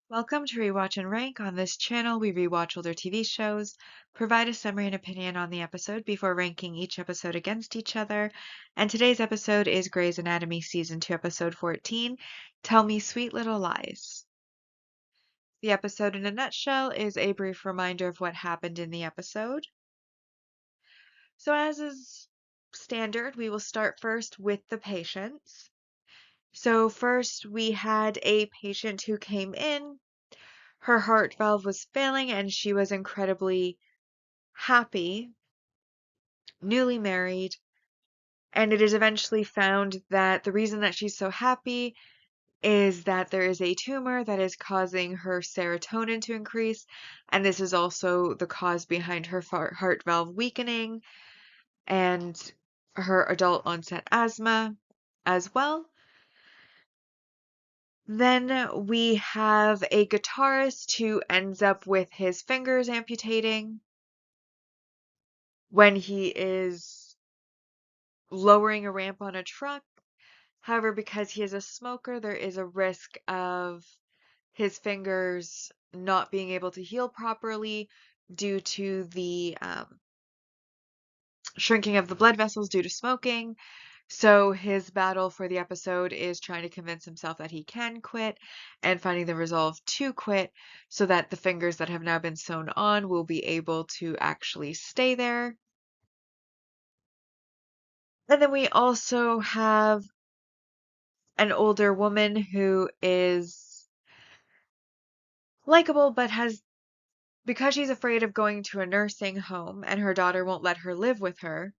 Welcome to Rewatch and Rank. On this channel, we rewatch older TV shows, provide a summary and opinion on the episode before ranking each episode against each other. And today's episode is Grey's Anatomy Season 2, Episode 14, Tell Me Sweet Little Lies. The episode in a nutshell is a brief reminder of what happened in the episode. So as is standard, we will start first with the patients. So first we had a patient who came in. Her heart valve was failing and she was incredibly happy, newly married, and it is eventually found that the reason that she's so happy is that there is a tumor that is causing her serotonin to increase, and this is also the cause behind her heart valve weakening and her adult onset asthma as well. Then we have a guitarist who ends up with his fingers amputating when he is lowering a ramp on a truck. However, because he is a smoker, there is a risk of his fingers not being able to heal properly due to the shrinking of the blood vessels due to smoking. So his battle for the episode is trying to convince himself that he can quit and finding the resolve to quit so that the fingers that have now been sewn on will be able to actually stay there. And then we also have an older woman who is likable but has, because she's afraid of going to a nursing home and her daughter won't let her live with her,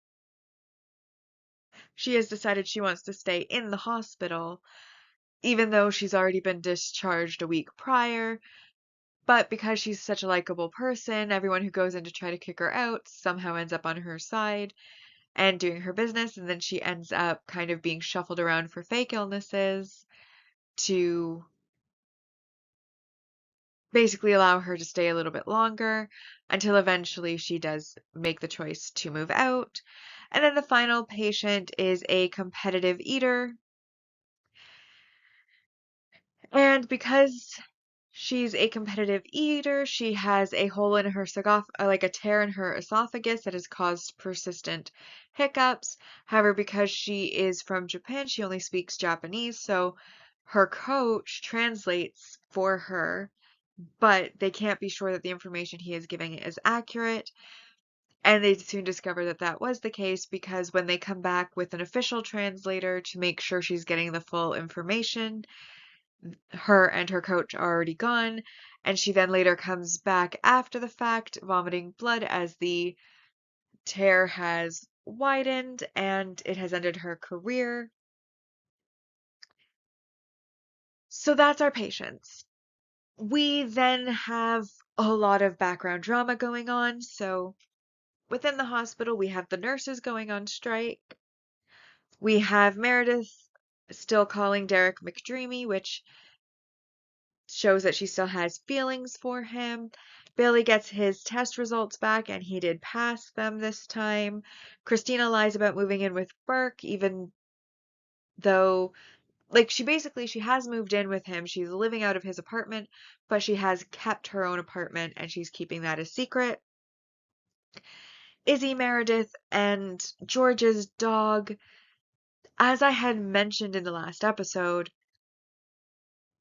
she has decided she wants to stay in the hospital even though she's already been discharged a week prior. But because she's such a likable person, everyone who goes in to try to kick her out somehow ends up on her side and doing her business, and then she ends up kind of being shuffled around for fake illnesses to basically allow her to stay a little bit longer until eventually she does make the choice to move out. And then the final patient is a competitive eater. And because she's a competitive eater, she has a hole in her like a tear in her esophagus that has caused persistent hiccups. However, because she is from Japan, she only speaks Japanese, so her coach translates for her, but they can't be sure that the information he is giving is accurate. And they soon discover that that was the case because when they come back with an official translator to make sure she's getting the full information, her and her coach are already gone. And she then later comes back after the fact, vomiting blood as the tear has widened and it has ended her career. So that's our patients. We then have a lot of background drama going on. So within the hospital, we have the nurses going on strike. We have Meredith still calling Derek McDreamy, which shows that she still has feelings for him. Billy gets his test results back and he did pass them this time. Christina lies about moving in with Burke, even though, like, she has moved in with him. She's living out of his apartment, but she has kept her own apartment and she's keeping that a secret. Izzy, Meredith, and George's dog, as I had mentioned in the last episode,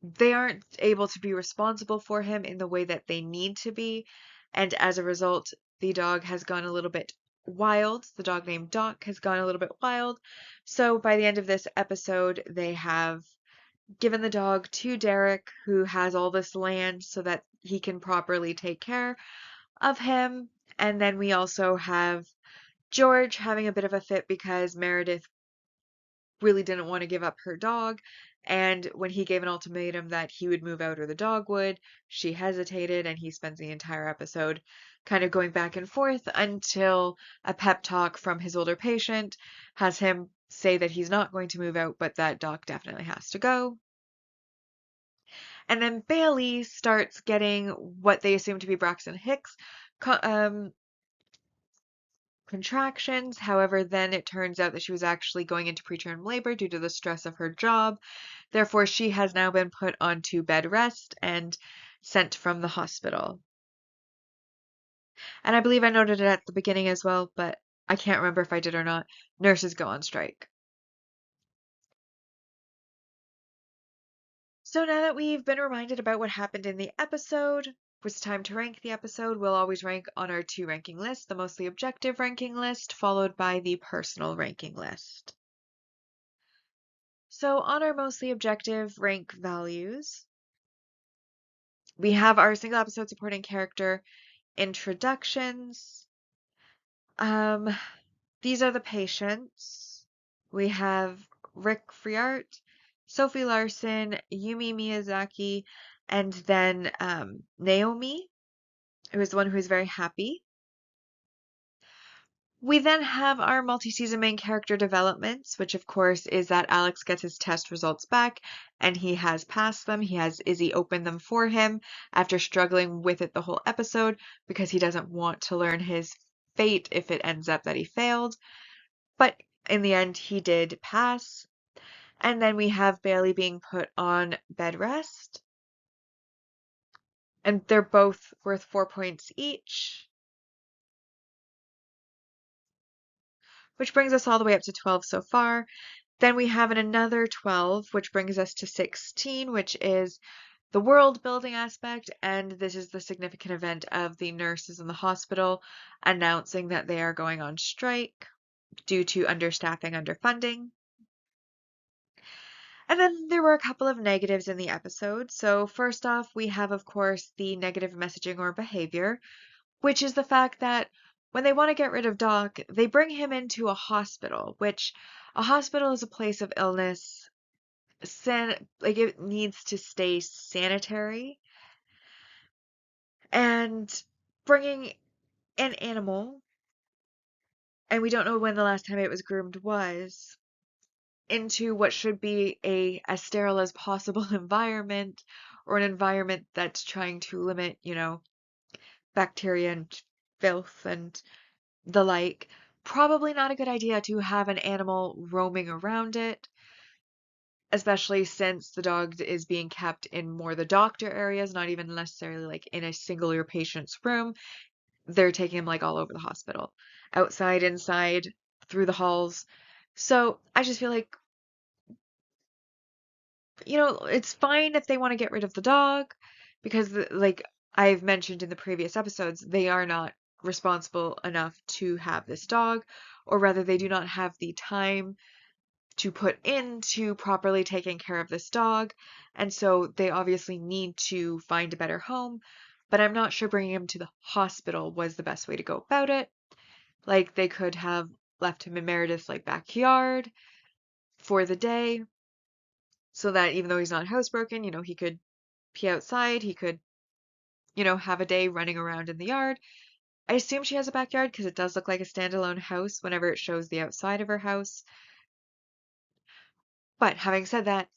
they aren't able to be responsible for him in the way that they need to be. And as a result, the dog has gone a little bit wild. The dog named Doc has gone a little bit wild. So by the end of this episode, they have given the dog to Derek, who has all this land so that he can properly take care of him. And then we also have George having a bit of a fit because Meredith really didn't want to give up her dog. And when he gave an ultimatum that he would move out or the dog would, she hesitated, and he spends the entire episode kind of going back and forth until a pep talk from his older patient has him say that he's not going to move out, but that Doc definitely has to go. And then Bailey starts getting what they assume to be Braxton Hicks contractions. However, then it turns out that she was actually going into preterm labor due to the stress of her job. Therefore, she has now been put onto bed rest and sent from the hospital. And I believe I noted it at the beginning as well, but I can't remember if I did or not. Nurses go on strike. So now that we've been reminded about what happened in the episode, it's time to rank the episode. We'll always rank on our two ranking lists, the mostly objective ranking list, followed by the personal ranking list. So on our mostly objective rank values, we have our single episode supporting character introductions. These are the patients. We have Rick Friart, Sophie Larson, Yumi Miyazaki, and then Naomi, who is the one who is very happy. We then have our multi-season main character developments, which of course is that Alex gets his test results back and he has passed them. He has Izzy open them for him after struggling with it the whole episode because he doesn't want to learn his fate if it ends up that he failed. But in the end, he did pass. And then we have Bailey being put on bed rest. And they're both worth 4 points each, which brings us all the way up to 12 so far. Then we have another 12, which brings us to 16, which is the world building aspect. And this is the significant event of the nurses in the hospital announcing that they are going on strike due to understaffing, underfunding. And then there were a couple of negatives in the episode. So first off, we have, of course, the negative messaging or behavior, which is the fact that when they want to get rid of Doc, they bring him into a hospital, which a hospital is a place of illness. Like it needs to stay sanitary. And bringing an animal, and we don't know when the last time it was groomed was, into what should be as sterile as possible environment, or an environment that's trying to limit, bacteria and filth and the like. Probably not a good idea to have an animal roaming around it, especially since the dog is being kept in more the doctor areas, not even necessarily like in a singular patient's room. They're taking him like all over the hospital, outside, inside, through the halls. So I just feel like it's fine if they want to get rid of the dog because, like I've mentioned in the previous episodes, they are not responsible enough to have this dog, or rather, they do not have the time to put into properly taking care of this dog, and so they obviously need to find a better home. But I'm not sure bringing him to the hospital was the best way to go about it. Like, they could have left him in Meredith's like backyard for the day so that even though he's not housebroken, he could pee outside. He could, have a day running around in the yard. I assume she has a backyard because it does look like a standalone house whenever it shows the outside of her house. But having said that,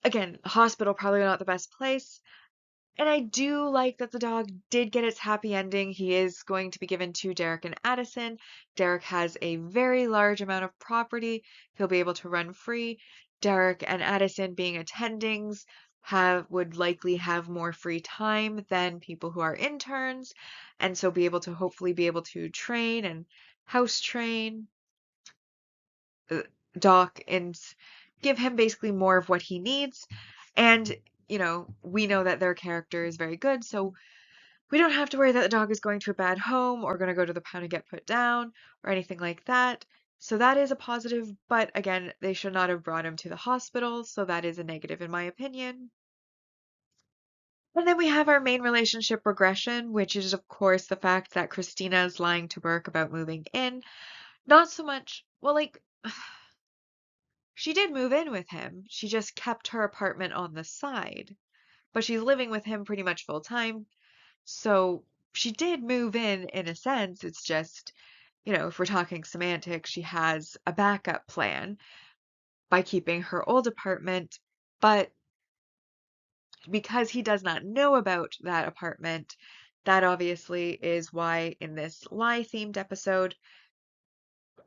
again, hospital probably not the best place. And I do like that the dog did get its happy ending. He is going to be given to Derek and Addison. Derek has a very large amount of property. He'll be able to run free. Derek and Addison, being attendings, would likely have more free time than people who are interns, and so hopefully be able to train and house train Doc and give him basically more of what he needs. And we know that their character is very good, so we don't have to worry that the dog is going to a bad home or going to go to the pound and get put down or anything like that. So that is a positive, but again, they should not have brought him to the hospital, so that is a negative in my opinion. And then we have our main relationship regression, which is, of course, the fact that Christina is lying to Burke about moving in. Not so much, well, like, she did move in with him. She just kept her apartment on the side, but she's living with him pretty much full time. So she did move in a sense. It's just, if we're talking semantics, she has a backup plan by keeping her old apartment, but because he does not know about that apartment, That obviously is why in this lie-themed episode,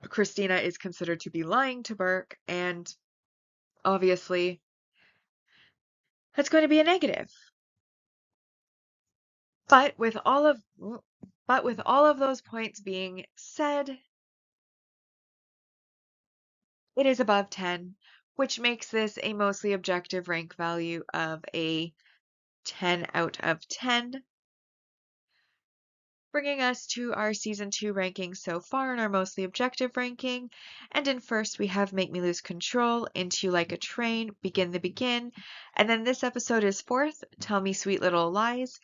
Christina is considered to be lying to Burke, and obviously that's going to be a negative. But with all of those points being said, it is above 10, which makes this a mostly objective rank value of a 10 out of 10. Bringing us to our season 2 ranking so far in our mostly objective ranking. And in first, we have Make Me Lose Control, Into You Like a Train, Begin the Begin. And then this episode is fourth, Tell Me Sweet Little Lies.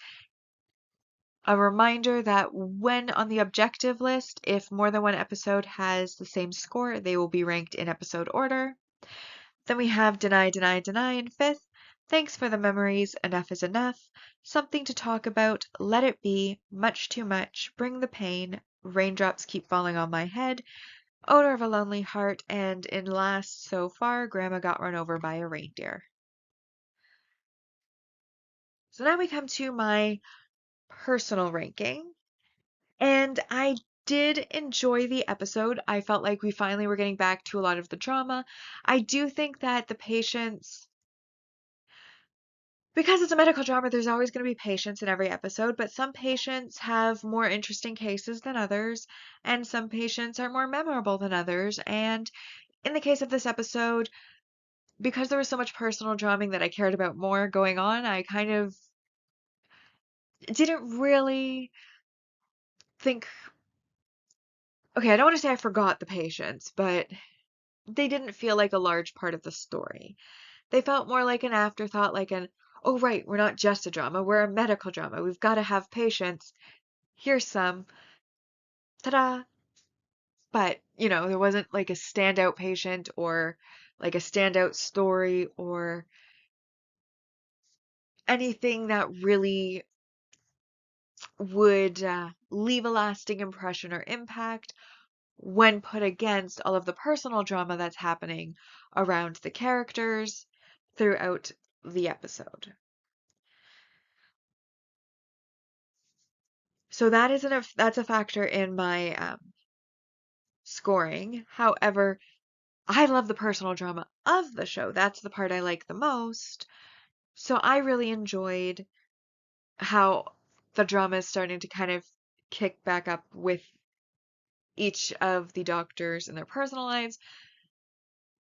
A reminder that when on the objective list, if more than one episode has the same score, they will be ranked in episode order. Then we have Deny, Deny, Deny in fifth. Thanks for the memories, Enough is Enough. Something to Talk About, Let It Be, Much Too Much, Bring the Pain, Raindrops Keep Falling on My Head, Owner of a Lonely Heart, and in last so far, Grandma Got Run Over by a Reindeer. So now we come to my personal ranking. And I did enjoy the episode. I felt like we finally were getting back to a lot of the drama. I do think that the patients, because it's a medical drama, there's always going to be patients in every episode, but some patients have more interesting cases than others, and some patients are more memorable than others. And in the case of this episode, because there was so much personal drama that I cared about more going on, I kind of didn't really think, okay, I don't want to say I forgot the patients, but they didn't feel like a large part of the story. They felt more like an afterthought, like an, oh, right, we're not just a drama, we're a medical drama. We've got to have patients. Here's some. Ta-da! But, there wasn't like a standout patient or like a standout story or anything that really would leave a lasting impression or impact when put against all of the personal drama that's happening around the characters throughout the episode. So that's a factor in my scoring. However, I love the personal drama of the show. That's the part I like the most. So I really enjoyed how the drama is starting to kind of kick back up with each of the doctors in their personal lives.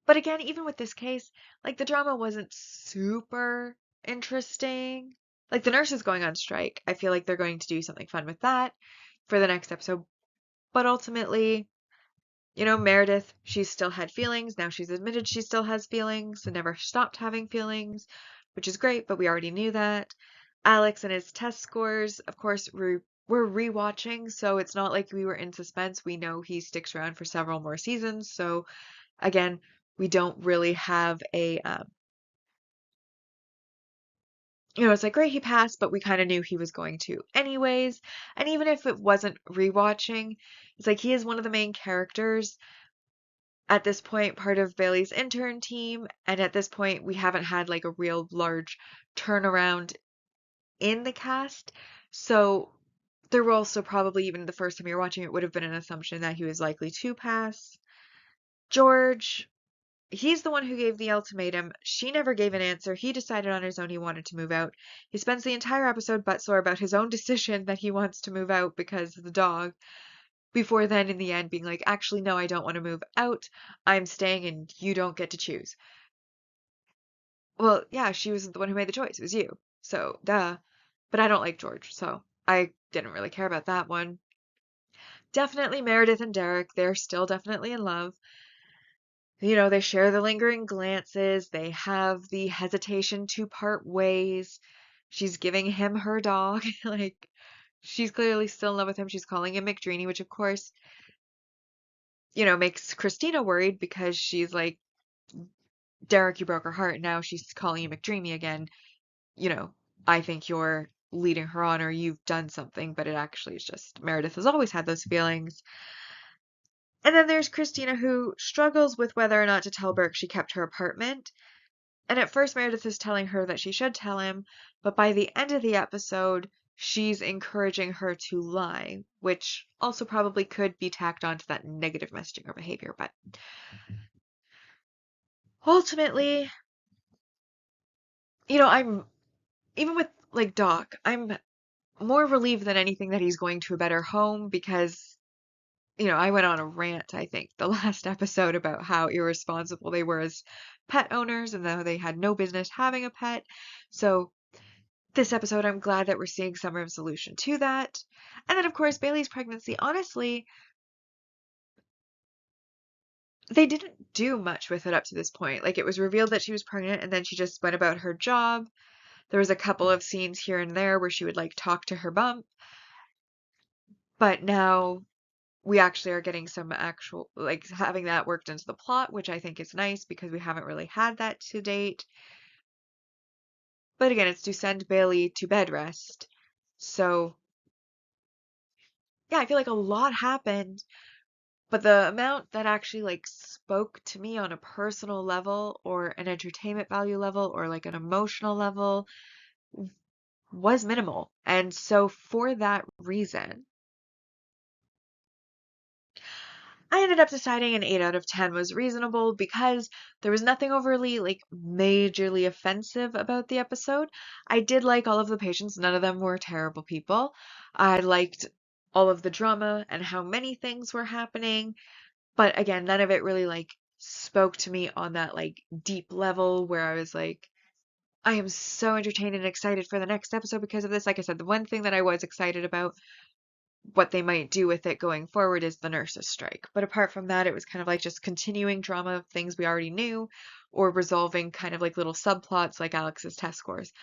But again, even with this case, like the drama wasn't super interesting. Like the nurse is going on strike. I feel like they're going to do something fun with that for the next episode. But ultimately, Meredith, she still had feelings. Now she's admitted she still has feelings and never stopped having feelings, which is great, but we already knew that. Alex and his test scores, of course, we're rewatching, so it's not like we were in suspense. We know he sticks around for several more seasons, so again, we don't really have it's like, great, he passed, but we kind of knew he was going to anyways. And even if it wasn't rewatching, it's like he is one of the main characters at this point, part of Bailey's intern team, and at this point, we haven't had like a real large turnaround in the cast. So there were also probably, even the first time you're watching it, would have been an assumption that he was likely to pass. George, he's the one who gave the ultimatum. She never gave an answer. He decided on his own he wanted to move out. He spends the entire episode buttsore about his own decision that he wants to move out because of the dog, before then in the end being like, actually, no, I don't want to move out. I'm staying and you don't get to choose. Well, yeah, she was the one who made the choice. It was you. So, duh. But I don't like George, so I didn't really care about that one. Definitely Meredith and Derek, they're still definitely in love. They share the lingering glances. They have the hesitation to part ways. She's giving him her dog. Like, she's clearly still in love with him. She's calling him McDreamy, which of course, makes Christina worried because she's like, Derek, you broke her heart. Now she's calling you McDreamy again. You know, I think you're leading her on or you've done something, but it actually is just Meredith has always had those feelings. And then there's Christina, who struggles with whether or not to tell Burke she kept her apartment. And at first, Meredith is telling her that she should tell him, but by the end of the episode, she's encouraging her to lie, which also probably could be tacked onto that negative messaging or behavior. But ultimately, I'm even with like Doc, I'm more relieved than anything that he's going to a better home because, I went on a rant, I think, the last episode about how irresponsible they were as pet owners and how they had no business having a pet. So this episode, I'm glad that we're seeing some resolution to that. And then, of course, Bailey's pregnancy. Honestly, they didn't do much with it up to this point. Like, it was revealed that she was pregnant, and then she just went about her job. There was a couple of scenes here and there where she would, like, talk to her bump. But now we actually are getting some actual, like, having that worked into the plot, which I think is nice because we haven't really had that to date. But again, it's to send Bailey to bed rest. So, yeah, I feel like a lot happened. But the amount that actually like spoke to me on a personal level or an entertainment value level or like an emotional level was minimal. And so for that reason, I ended up deciding an 8 out of 10 was reasonable because there was nothing overly like majorly offensive about the episode. I did like all of the patients, none of them were terrible people. I liked all of the drama and how many things were happening. But again, none of it really like spoke to me on that like deep level where I was like, I am so entertained and excited for the next episode because of this. Like I said, the one thing that I was excited about what they might do with it going forward is the nurses' strike. But apart from that, it was kind of like just continuing drama of things we already knew or resolving kind of like little subplots like Alex's test scores.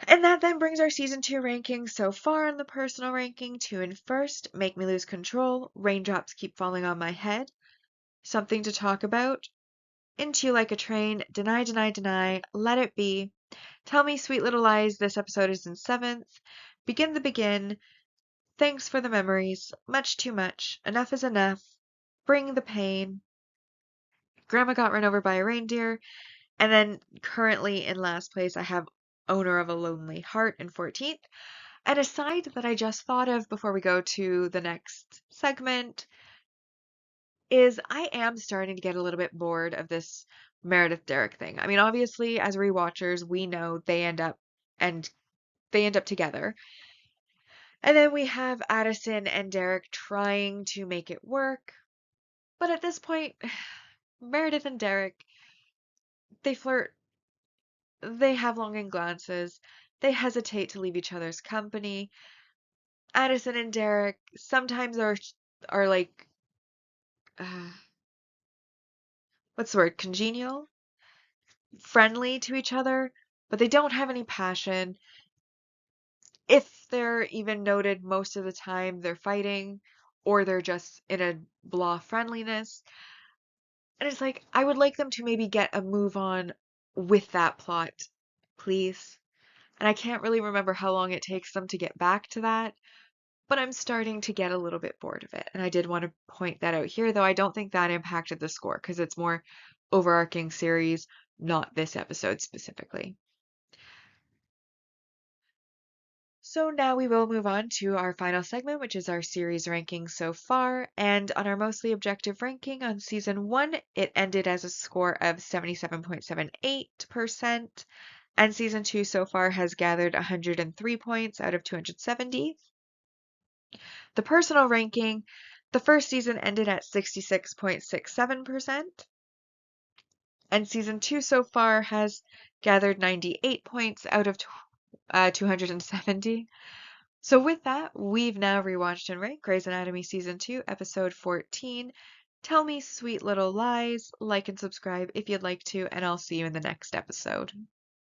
And that then brings our season 2 ranking so far in the personal ranking to in first, Make Me Lose Control, Raindrops Keep Falling on My Head, Something to Talk About, Into You Like a Train, Deny, Deny, Deny, Let It Be, Tell Me Sweet Little Lies, this episode is in 7th, Begin the Begin, Thanks for the Memories, Much Too Much, Enough is Enough, Bring the Pain, Grandma Got Run Over by a Reindeer, and then currently in last place I have Owner of a Lonely Heart in 14th. And a side that I just thought of before we go to the next segment is I am starting to get a little bit bored of this Meredith Derek thing. I mean, obviously, as rewatchers, we know and they end up together. And then we have Addison and Derek trying to make it work. But at this point, Meredith and Derek, they flirt, they have longing glances, they hesitate to leave each other's company. Addison and Derek sometimes are like uh, what's the word? Congenial? Friendly to each other, but they don't have any passion. If they're even noted most of the time, they're fighting or they're just in a blah friendliness. And it's like, I would like them to maybe get a move on with that plot, please. And I can't really remember how long it takes them to get back to that, but I'm starting to get a little bit bored of it. And I did want to point that out here, though I don't think that impacted the score because it's more overarching series, not this episode specifically. So now we will move on to our final segment, which is our series ranking so far. And on our mostly objective ranking on season 1, it ended as a score of 77.78%. And season 2 so far has gathered 103 points out of 270. The personal ranking, the first season ended at 66.67%. And season 2 so far has gathered 98 points out of 270. So with that, we've now rewatched and ranked Grey's Anatomy Season 2, Episode 14. Tell me sweet little lies, like and subscribe if you'd like to, and I'll see you in the next episode.